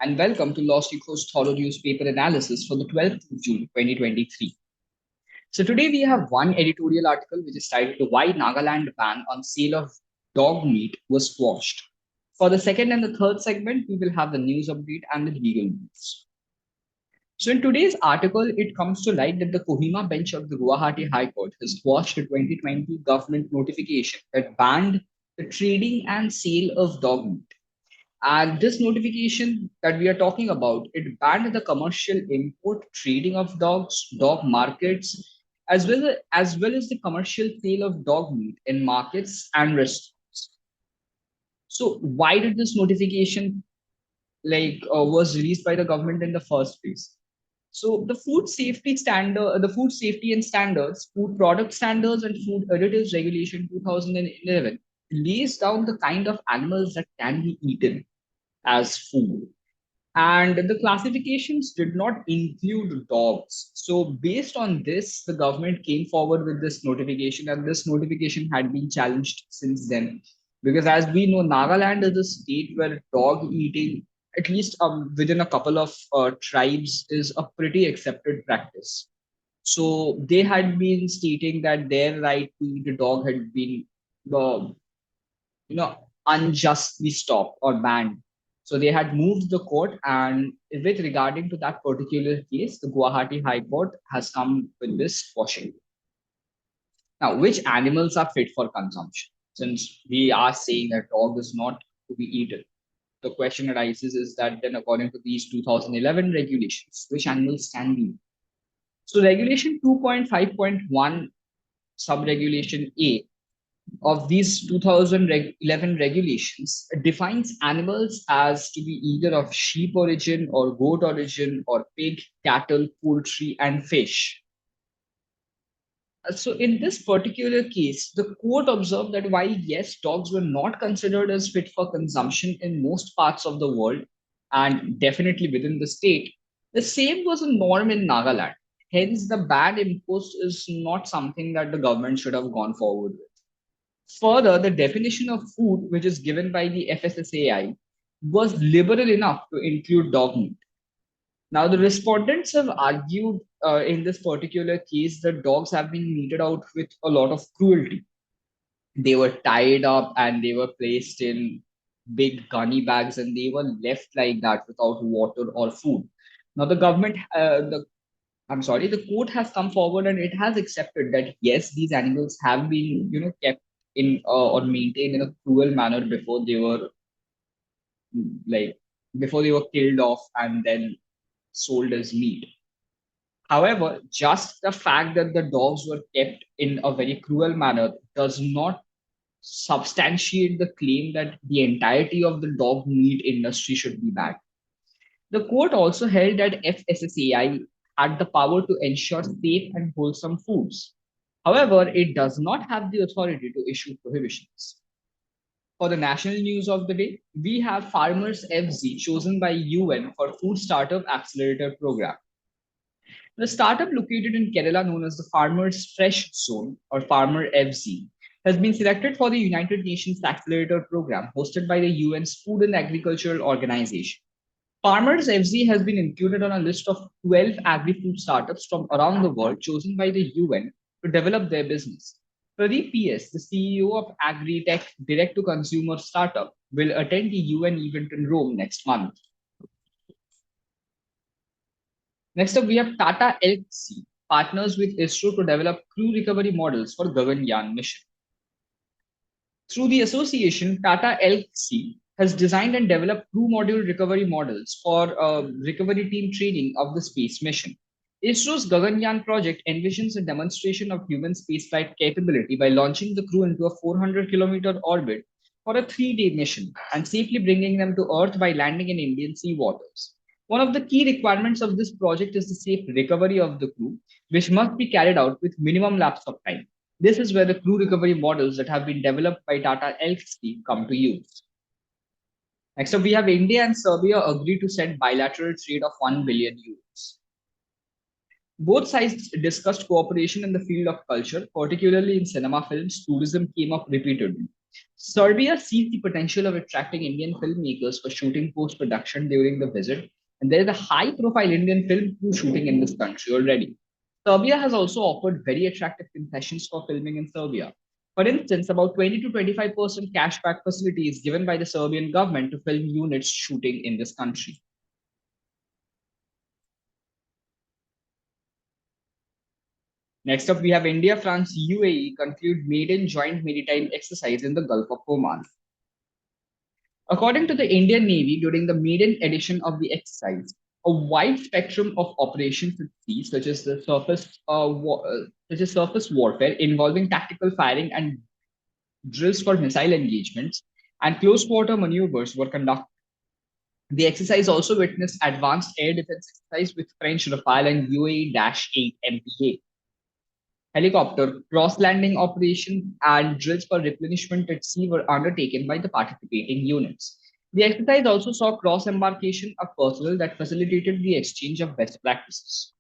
and welcome to LawSikho's thorough newspaper analysis for the 12th of June 2023. So today we have one editorial article which is titled Why Nagaland Ban on Sale of Dog Meat Was Quashed. For the second and the third segment, we will have the news update and the legal news. So in today's article, it comes to light that the Kohima bench of the Guwahati High Court has quashed a 2020 government notification that banned the trading and sale of dog meat. And this notification that we are talking about, it banned the commercial import, trading of dogs, dog markets, as well as the commercial sale of dog meat in markets and restaurants. So why did this notification was released by the government in the first place? So the Food Safety and Standards, Food Product Standards and Food Additives Regulation 2011 lays down the kind of animals that can be eaten as food. And the classifications did not include dogs. So, based on this, the government came forward with this notification, and this notification had been challenged since then. Because, as we know, Nagaland is a state where dog eating, at least within a couple of tribes, is a pretty accepted practice. So, they had been stating that their right to eat a dog had been, uh, unjustly stopped or banned. So they had moved the court, and with regarding to that particular case, the Guwahati High Court has come with this quashing. Now, which animals are fit for consumption? Since we are saying that dog is not to be eaten, the question arises is that then, according to these 2011 regulations, which animals can be eaten? So, Regulation 2.5.1, subregulation A, of these 2011 regulations defines animals as to be either of sheep origin or goat origin or pig, cattle, poultry, and fish. So, in this particular case, the court observed that while yes, dogs were not considered as fit for consumption in most parts of the world and definitely within the state, the same was a norm in Nagaland. Hence, the ban imposed is not something that the government should have gone forward with. Further, the definition of food, which is given by the FSSAI, was liberal enough to include dog meat. Now, the respondents have argued in this particular case that dogs have been meted out with a lot of cruelty. They were tied up and they were placed in big gunny bags and they were left like that without water or food. Now, the court has come forward and it has accepted that yes, these animals have been, kept in or maintained in a cruel manner like before they were killed off and then sold as meat. However, just the fact that the dogs were kept in a very cruel manner does not substantiate the claim that the entirety of the dog meat industry should be banned. The court also held that FSSAI had the power to ensure safe and wholesome foods. However, it does not have the authority to issue prohibitions. For the national news of the day, we have FarmersFZ chosen by UN for Food Startup Accelerator Programme. The startup located in Kerala known as the Farmers Fresh Zone or FarmerFZ has been selected for the United Nations Accelerator Programme hosted by the UN's Food and Agricultural Organization. FarmersFZ has been included on a list of 12 agri-food startups from around the world chosen by the UN to develop their business. Pradeep PS, the CEO of AgriTech direct-to-consumer startup, will attend the UN event in Rome next month. Next up, we have Tata Elxsi partners with ISRO to develop crew recovery models for Gaganyaan Mission. Through the association, Tata Elxsi has designed and developed crew module recovery models for recovery team training of the space mission. ISRO's Gaganyaan project envisions a demonstration of human spaceflight capability by launching the crew into a 400-kilometer orbit for a 3-day mission and safely bringing them to Earth by landing in Indian sea waters. One of the key requirements of this project is the safe recovery of the crew, which must be carried out with minimum lapse of time. This is where the crew recovery models that have been developed by Tata Elxsi come to use. Next up, we have India and Serbia agree to set bilateral trade of 1 billion euros. Both sides discussed cooperation in the field of culture, particularly in cinema films. Tourism came up repeatedly. Serbia sees the potential of attracting Indian filmmakers for shooting post-production during the visit, and there is a high-profile Indian film crew shooting in this country already. Serbia has also offered very attractive concessions for filming in Serbia. For instance, about 20 to 25% cashback facility is given by the Serbian government to film units shooting in this country. Next up, we have India, France, UAE conclude maiden joint maritime exercise in the Gulf of Oman. According to the Indian Navy, during the maiden edition of the exercise, a wide spectrum of operations at sea, such as surface warfare involving tactical firing and drills for missile engagements, and close quarter maneuvers were conducted. The exercise also witnessed advanced air defense exercise with French Rafale and UAE-8 MPA. Helicopter, cross-landing operations, and drills for replenishment at sea were undertaken by the participating units. The exercise also saw cross-embarkation of personnel that facilitated the exchange of best practices.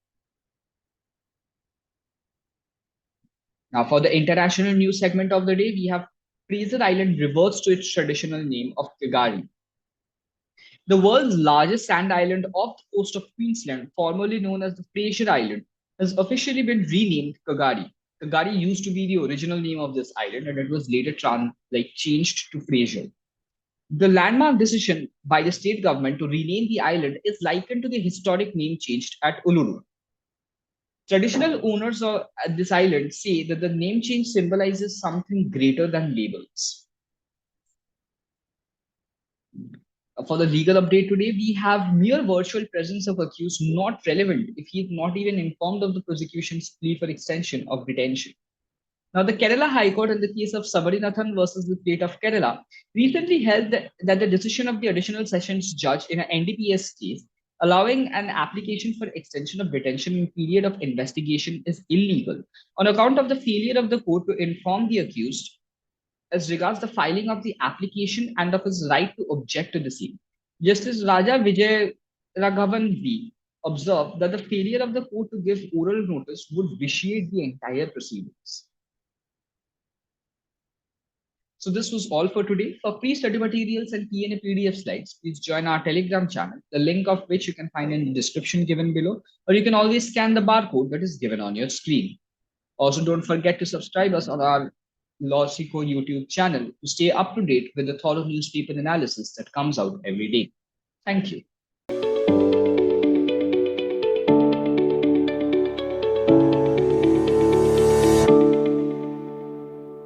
Now, for the international news segment of the day, we have Fraser Island reverts to its traditional name of Kagari. The world's largest sand island off the coast of Queensland, formerly known as the Fraser Island, has officially been renamed Kagari. Kagari used to be the original name of this island, and it was later changed to Fraser. The landmark decision by the state government to rename the island is likened to the historic name changed at Uluru. Traditional owners of this island say that the name change symbolizes something greater than labels. For the legal update today, we have mere virtual presence of accused not relevant if he is not even informed of the prosecution's plea for extension of detention. Now, the Kerala High Court in the case of Sabarinathan versus the state of Kerala recently held that the decision of the additional sessions judge in an NDPS case allowing an application for extension of detention in period of investigation is illegal on account of the failure of the court to inform the accused as regards the filing of the application and of his right to object to the same. Justice Raja Vijay Raghavan V observed that the failure of the court to give oral notice would vitiate the entire proceedings. So this was all for today. For pre-study materials and P&A PDF slides, please join our Telegram channel, the link of which you can find in the description given below, or you can always scan the barcode that is given on your screen. Also, don't forget to subscribe us on our LawSikho YouTube channel to stay up to date with the thorough newspaper analysis that comes out every day. Thank you.